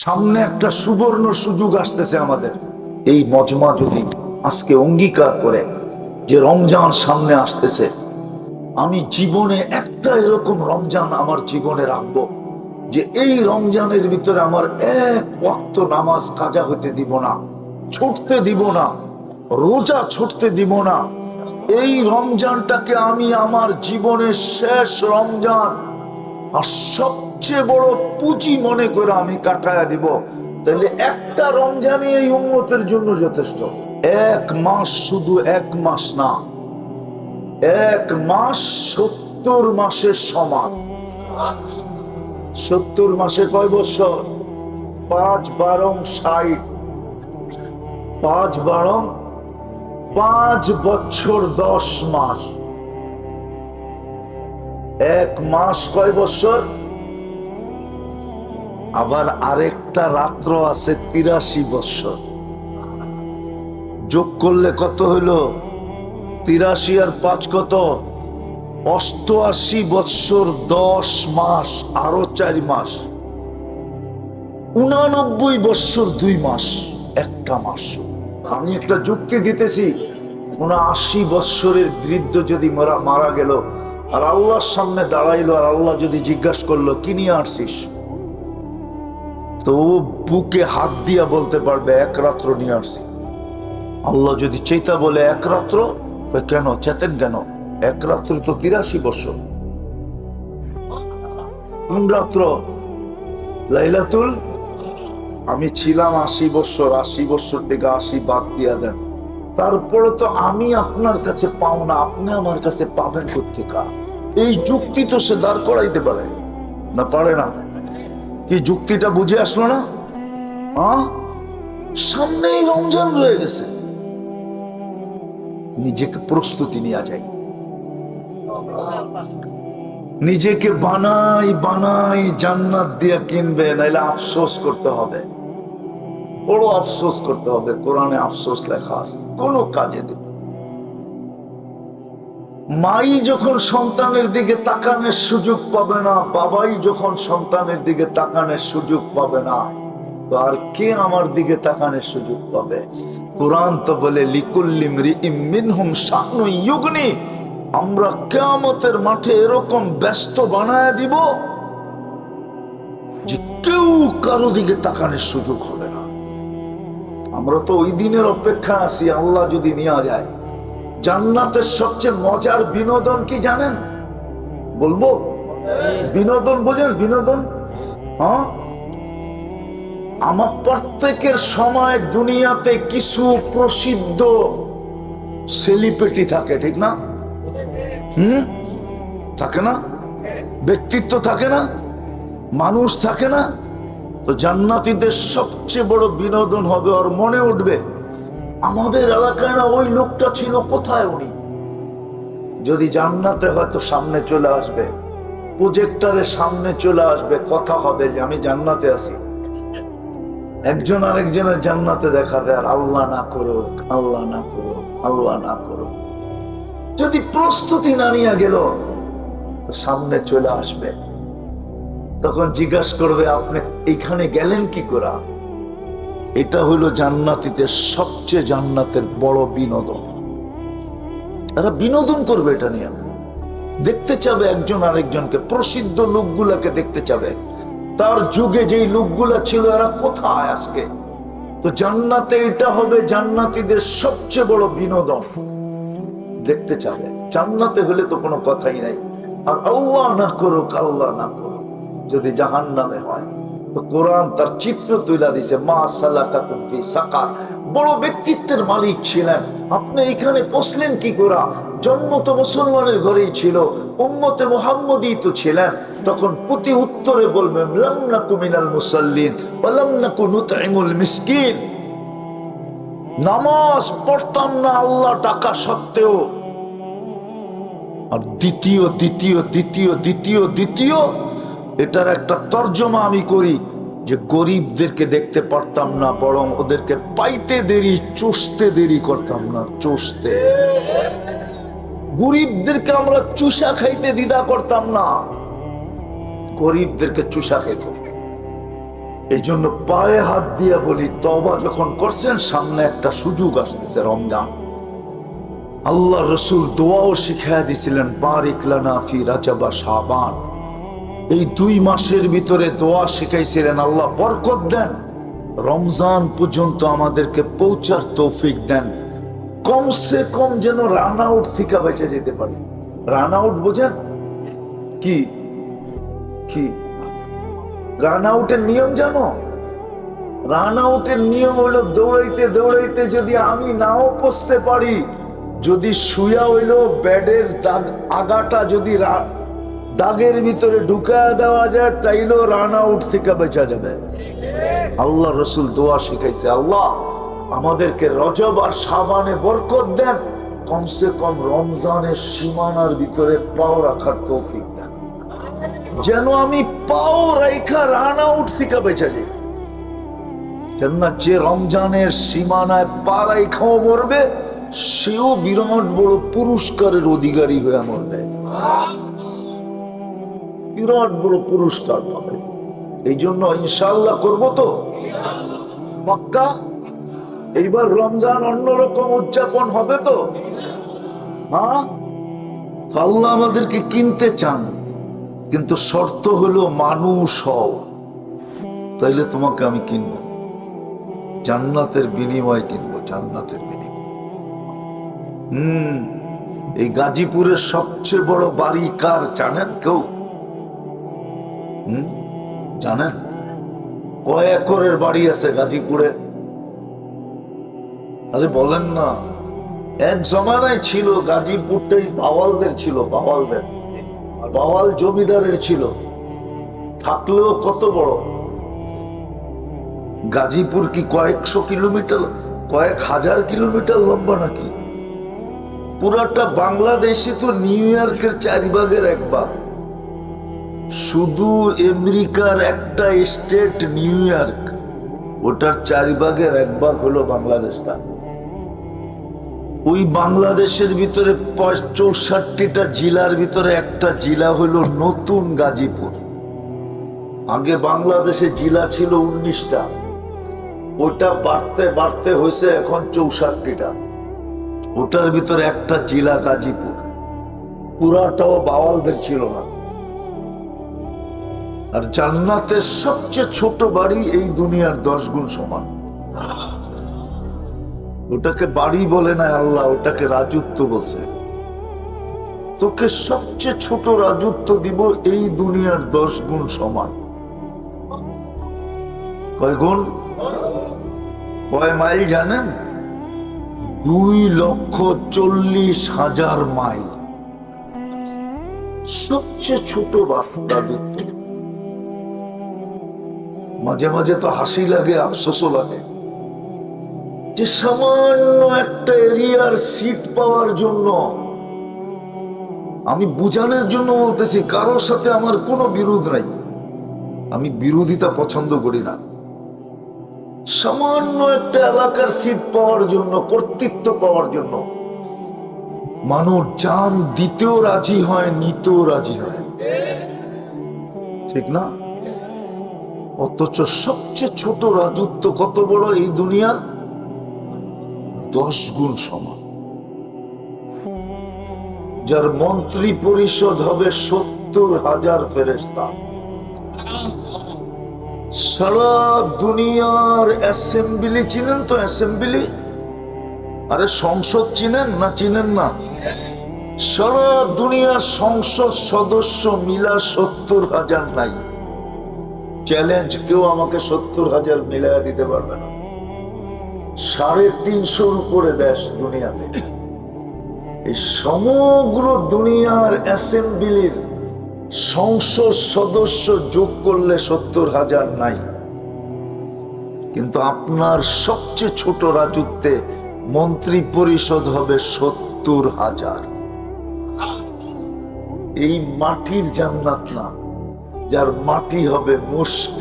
সামনে একটা সুবর্ণ সুযোগ আসতেছে আমাদের। এই মজমা যদি আজকে অঙ্গীকার করে যে রমজান সামনে আসতেছে, আমি জীবনে একটা এরকম রমজান আমার জীবনে রাখবো যে এই রমজানের ভিতরে আমার এক ওয়াক্ত নামাজ কাজা হতে দিব না, ছুটতে দিব না, রোজা ছুটতে দিব না। এই রমজানটাকে আমি আমার জীবনের শেষ রমজান আর সবচেয়ে বড় পুঁজি মনে করে আমি কাটায়া দিব। তাহলে একটা রমজানই এই উম্মতের জন্য যথেষ্ট। এক মাস, শুধু এক মাস না, এক মাস 70 মাসের সমান। 70 মাসে কয় বছর? 5 12 60, 5 12 5 বছর 10 মাস। এক মাস কয় বছর? আবার আরেকটা রাত্র আছে 83 বছর। যোগ করলে কত হইল? 83 আর 5 কত? 88 বছর 10 মাস, আরো 4 মাস, 89 বছর 2 মাস, একটা মাস। আমি একটা যুক্তি দিতেছি, 79 বছরের বৃদ্ধ যদি মারা গেল আর আল্লাহর সামনে দাঁড়াইলো, আর আল্লাহ যদি জিজ্ঞাসা করলো কি নিয়ে আসছিস, তো ও বুকে হাত দিয়া বলতে পারবে এক রাত্র নিয়ে আসছি। আল্লাহ যদি চেতা বলে এক রাত্র, কেন চেতেন কেন? এক রাত্র তো 83 বছর। কোন রাত্র? লাইলাতুল। আমি ছিলাম 80 বছর, 80 বছর থেকে 80 বাদ দিয়া দেন, তারপরে তো আমি আপনার কাছে পাও না, আপনি আমার কাছে পাবেন কোত্থেকে? এই যুক্তি তো সে দাঁড় করাইতে পারে না, পারে না? কি যুক্তিটা বুঝে আসলো না? সামনেই রমজান রয়ে গেছে, নিজেকে প্রস্তুতি নিয়ে যাই, নিজেকে বানাই বানাই জান্নাত দিয়ে কিনবে, নাইলে আফসোস করতে হবে, বড় আফসোস করতে হবে। কোরআনে আফসোস লেখা আছে, কোনো কাজে দেবে। মাই যখন সন্তানের দিকে তাকানোর সুযোগ পাবে না, বাবাই যখন সন্তানের দিকে তাকানোর সুযোগ পাবে না, তো আর কে আমার দিকে তাকানোর সুযোগ পাবে? কোরআন তো বলে লিকুল্লি মরিইম মিনহুম শানুন ইউগনি, আমরা কিয়ামতের মাঠে এরকম ব্যস্ত বানায় দিব যে কেউ কারো দিকে তাকানোর সুযোগ হবে না। আমরা তো ওই দিনের অপেক্ষা আছি, আল্লাহ যদি নিয়ে যায়। জান্নাতের সবচেয়ে মজার বিনোদন কি জানেন? বলবো? বিনোদন বোঝেন? বিনোদন আমার প্রত্যেকের সময় দুনিয়াতে কিছু প্রসিদ্ধ সেলিব্রিটি থাকে, ঠিক না? থাকে না? ব্যক্তিত্ব থাকে না? মানুষ থাকে না? তো জান্নাতীদের সবচেয়ে বড় বিনোদন হবে, ওর মনে উঠবে আমাদের এলাকায় না ওই লোকটা ছিল, কোথায় উনি? যদি জান্নাতে হয়তো সামনে চলে আসবে, প্রজেক্টরের সামনে চলে আসবে, কথা হবে যে আমি জান্নাতে আছি। একজন আরেকজনের জান্নাতে দেখাবে, আর আল্লাহ না করো, আল্লাহ না করো, আল্লাহ না করো। যদি প্রস্তুতি না নিয়ে গেল, তো সামনে চলে আসবে, তখন জিজ্ঞাসা করবে আপনি এইখানে গেলেন কি করে? এটা হলো জান্নাতীদের সবচেয়ে জান্নাতের বড় বিনোদন। তারা বিনোদন করবে, এটা নিয়ে দেখতে চাবে একজন আরেকজনকে, প্রসিদ্ধ লোকগুলাকে দেখতে চাবে, তার যুগে যেই লোকগুলা ছিল এরা কোথায় আজকে। তো জান্নাতে এটা হবে জান্নাতীদের সবচেয়ে বড় বিনোদন, দেখতে চাবে। জান্নাতে হলে তো কোনো কথাই নাই। আর আল্লাহ না করুক, আল্লাহ না করুক, যদি জাহান্নামে হয়, তো কোরআন তার চিত্র তুলে দিছে, মা সালাকাকুম ফি সাকার। বড় ব্যক্তিত্বের মালিক ছিলেন, আপনি এখানে পৌঁছলেন কি করে? জন্ম তো মুসলমানের ঘরেই ছিল, উম্মতে মুহাম্মদী তো ছিলেন। তখন প্রতি উত্তরে বলবেন লাম নাকু মিনাল মুসাল্লিন ওয়া লাম নাকু নুতঈমুল মিসকিন। নামাজ পড়তাম না আল্লাহ ডাকা সত্ত্বেও। আর দ্বিতীয় দ্বিতীয় দ্বিতীয় দ্বিতীয় দ্বিতীয় এটার একটা তর্জমা আমি করি যে গরিবদেরকে দেখতে পারতাম না, বরং ওদেরকে পাইতে দেরি, চুষতে দেরি করতাম না, চুষতে। গরিবদেরকে আমরা চুষা খাইতে দ্বিধা করতাম না, গরিবদেরকে চুষা খাইত। এই জন্য পায়ে হাত দিয়ে বলি, তওবা যখন করছেন সামনে একটা সুযোগ আসতেছে, রমজান। আল্লাহ রসুল দোয়াও শিখাইয়া দিছিলেন, বারিক লানা ফি রাজাব ওয়া শাবান। এই 2 মাসের ভিতরে দোয়া শিখাইছিলেন, আল্লাহ বরকত দেন, রমজান পর্যন্ত আমাদেরকে পৌঁছার তৌফিক দেন, কমসে কম যেন রান আউট থেকে বেঁচে যেতে পারি। রান আউট বোঝেন কি? কি রান আউটের নিয়ম জানো? রান আউটের নিয়ম হলো দৌড়াইতে দৌড়াইতে যদি আমি নাও পৌঁছতে পারি, যদি শুয়া হইলো ব্যাডের দাগ আগাটা যদি দাগের ভিতরে ঢুকায় দেওয়া যায়, তাইলেও রান আউট থেকে বেঁচা যাবে। আল্লাহ রসুল দোয়া শিখাইছে, আল্লাহ আমাদেরকে রজব আর শাবানে বরকত দেন, কমসে কম রমজানের সীমানার ভিতরে পাও রাখার তৌফিক দেন, যেন আমি পাও রাইখা রান আউট থেকে বেঁচে যাই। কেননা যে রমজানের সীমানায় পা রাইখাও মরবে, সেও বিরাট বড় পুরস্কারের অধিকারী হয়ে মরবে, বিরাট বড় পুরস্কার পাবে। এই জন্য ইনশাআল্লাহ করবো তো পাক্কা। এইবার রমজান অন্যরকম উদযাপন হবে তো? হ্যাঁ, আল্লাহ আমাদেরকে কিনতে চান, কিন্তু শর্ত হলো মানুষ হও, তাইলে তোমাকে আমি কিনবো, জান্নাতের বিনিময়ে কিনবো, জান্নাতের বিনিময়। এই গাজীপুরের সবচেয়ে বড় বাড়ি কার জানেন কেউ? জানেন? কয় একরের বাড়ি আছে গাজীপুরে? আরে বলেন না। এক জমানায় ছিল গাজীপুরটাই বাওয়ালদের ছিল, বাওয়ালদের, বাওয়াল জমিদারের ছিল। থাকলেও কত বড় গাজীপুর! কি কয়েকশো কিলোমিটার, কয়েক হাজার কিলোমিটার লম্বা নাকি? পুরাটা বাংলাদেশে তো নিউ ইয়র্কের 4 ভাগের 1 ভাগ। শুধু আমেরিকার একটা স্টেট নিউ ইয়র্ক, ওটার 4 ভাগের 1 ভাগ হলো বাংলাদেশটা। ওই বাংলাদেশের ভিতরে 64টা জেলার ভিতরে একটা জেলা হলো নতুন গাজীপুর। আগে বাংলাদেশে জেলা ছিল 19টা, ওটা বাড়তে বাড়তে হয়েছে এখন 64টা। ওটার ভিতরে একটা জেলা গাজীপুর, পুরাটাও বাওয়ালদের ছিল না। আর জান্নাতের সবচেয়ে ছোট বাড়ি এই দুনিয়ার 10 গুণ সমান। ওটাকে বাড়ি বলে না আল্লাহ, ওটাকে রাজত্ব বলছে। তোকে সবচেয়ে ছোট রাজত্ব দিব এই দুনিয়ার 10 গুণ সমান। কয় গুণ? কয় মাইল জানেন? 2,40,000 মাইল। সবচেয়ে ছোট রাজত্ব। মাঝে মাঝে তো হাসি লাগে, আফসোসও লাগে, যে সামান্য একটা এরিয়ার সিট পাওয়ার জন্য, আমি বুঝানোর জন্য বলতেছি, কারোর সাথে আমার কোনো বিরোধ নাই, আমি বিরোধিতা পছন্দ করি না। সামান্য একটা এলাকার সিট পাওয়ার জন্য, কর্তৃত্ব পাওয়ার জন্য মানুষ জান দিতেও রাজি হয়, নিতেও রাজি হয়, ঠিক না? অথচ সবচেয়ে ছোট রাজত্ব কত বড় এই দুনিয়ার? 10 গুণ সমান। যার মন্ত্রী পরিষদ হবে 70,000 ফেরেশতা। সারা দুনিয়ার অ্যাসেম্বলি চিনেন তো? অ্যাসেম্বলি, আরে সংসদ চিনেন না? চিনেন না? সারা দুনিয়ার সংসদ সদস্য মিলা 70,000 নাই। চ্যালেঞ্জ, কেউ আমাকে 70,000 মিলাইয়া দিতে পারবে না। 350-র উপরে দেশ দুনিয়াতে। এই সমগ্র দুনিয়ার অ্যাসেম্বলির সংসদ সদস্য যোগ করলে 70,000 নাই। কিন্তু আপনার সবচেয়ে ছোট রাজত্বে মন্ত্রী পরিষদ হবে 70,000। এই মাটির জান্নাত না, যার মাটি হবে মুস্ক।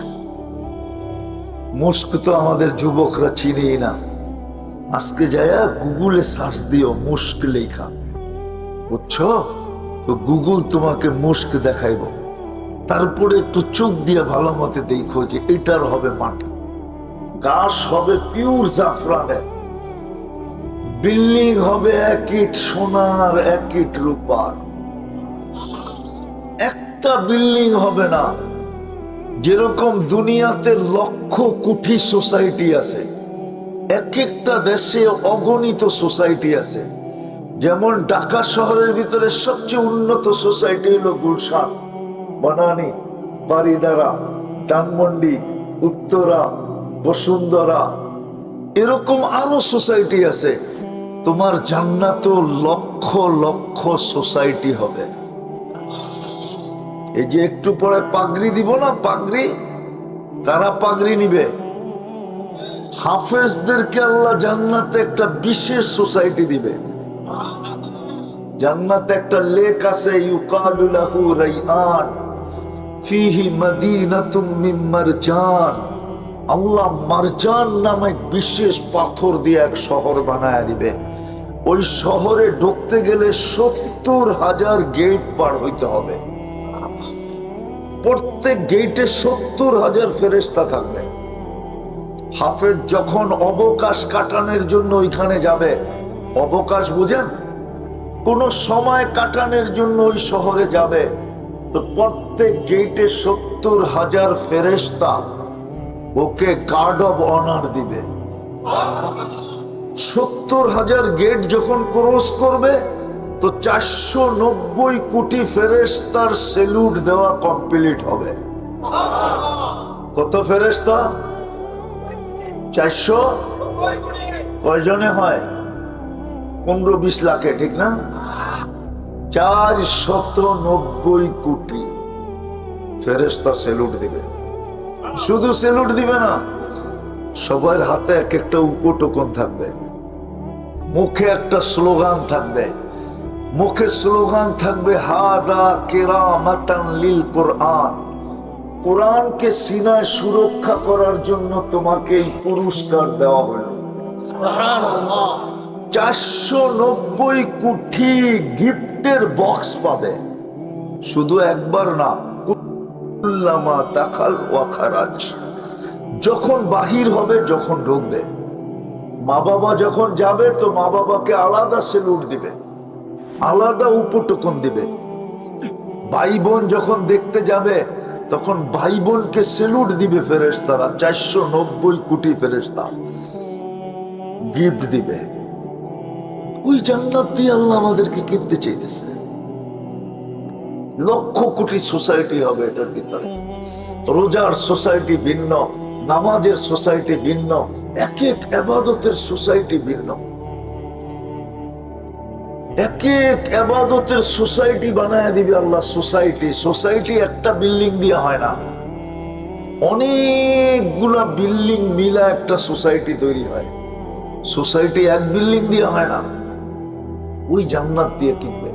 মুস্ক তো আমাদের যুবকরা চিনেই না। আজকে যায়া গুগলে সার্চ দিও মুস্ক লেখা, বুঝছো তো? গুগল তোমাকে মুস্ক দেখাইব। তারপরে একটু চোখ দিয়ে ভালো মতে দেখো যে এটার হবে মাটি, গাছ হবে পিওর জাফরানের, বিল্ডিং হবে 1 ইট সোনার 1 ইট রূপার। একটা বিল্ডিং হবে না, যেরকম দুনিয়াতে লক্ষ কোটি সোসাইটি আছে, এক একটা দেশে অগণিত সোসাইটি আছে। যেমন ঢাকা শহরের ভিতরে সবচেয়ে উন্নত সোসাইটি হলো গুলশান, বনানী, বারিধারা, ধানমন্ডি, উত্তরা, বসুন্ধরা, এরকম আরো সোসাইটি আছে। তোমার জান্নাত লক্ষ লক্ষ সোসাইটি হবে। এই যে একটু পরে পাগড়ি দিব না, পাগড়ি, কারা পাগড়ি নিবে? হাফেজদেরকে আল্লাহ জান্নাতে একটা বিশেষ সোসাইটি দিবে। জান্নাতে একটা লেক আছে, ইউকালু লাহু রাইআন ফিহি মাদিনাতুম মিন মারজান। আল্লাহ মারজান নামে বিশেষ পাথর দিয়ে এক শহর বানায় দিবে। ওই শহরে ঢুকতে গেলে 70,000 গেট পার হইতে হবে। প্রত্যেক গেটে 70,000 ফেরেশতা থাকবে। হাফেজ যখন অবকাশ কাটানোর জন্য ওইখানে যাবে, অবকাশ বুঝেন, কোন সময় কাটানোর জন্য ওই শহরে যাবে, তো প্রত্যেক গেটে 70,000 ফেরেশতা ওকে গার্ড অব অনার দিবে। 70,000 গেট যখন ক্রস করবে তো 490 কোটি ফেরেশতার সেলুট দেওয়া কমপ্লিট হবে। কত ফেরেশতা? 400 কয়জনে হয়? 15-20 লাখে, ঠিক না? 490 কোটি ফেরেশতা সেলুট দিবে। শুধু সেলুট দিবে না, সবার হাতে এক একটা উপটোকন থাকবে, মুখে একটা স্লোগান থাকবে। মুখে স্লোগান থাকবে হাদা কিরামাতান লিল কোরআন। কোরআনকে সিনায় সুরক্ষা করার জন্য তোমাকে এই পুরস্কার দেওয়া হলো। সুবহানাল্লাহ। 490 কোটি গিফটের বক্স পাবে, শুধু একবার না, কুল্লামা দাখাল ওয়া খারাজ। যখন বাহির হবে, যখন ঢুকবে, মা বাবা যখন যাবে তো মা বাবাকে আলাদা সেলুট দিবে, আলাদা উপটোকন দিবে। ভাই বোন যখন দেখতে যাবে তখন ভাই বোনকে সেলুট দিবে ফেরেশতারা। 490 কোটি ফেরেশতা গিফট দিবে। ওই জান্নাত দিয়ে আল্লাহ আমাদেরকে কিনতে চাইতেছে। লক্ষ কোটি সোসাইটি হবে এটার ভিতরে। রোজার সোসাইটি ভিন্ন, নামাজের সোসাইটি ভিন্ন, এক এক ইবাদতের সোসাইটি ভিন্ন। এক এক ইবাদতের সোসাইটি বানায় দিবে আল্লাহ। সোসাইটি সোসাইটি একটা বিল্ডিং দিয়ে হয় না, অনেকগুলা বিল্ডিং মিলা একটা সোসাইটি তৈরি হয়। সোসাইটি এক বিল্ডিং দিয়ে হয় না, ওই জান্নাত দিয়ে কিনবে।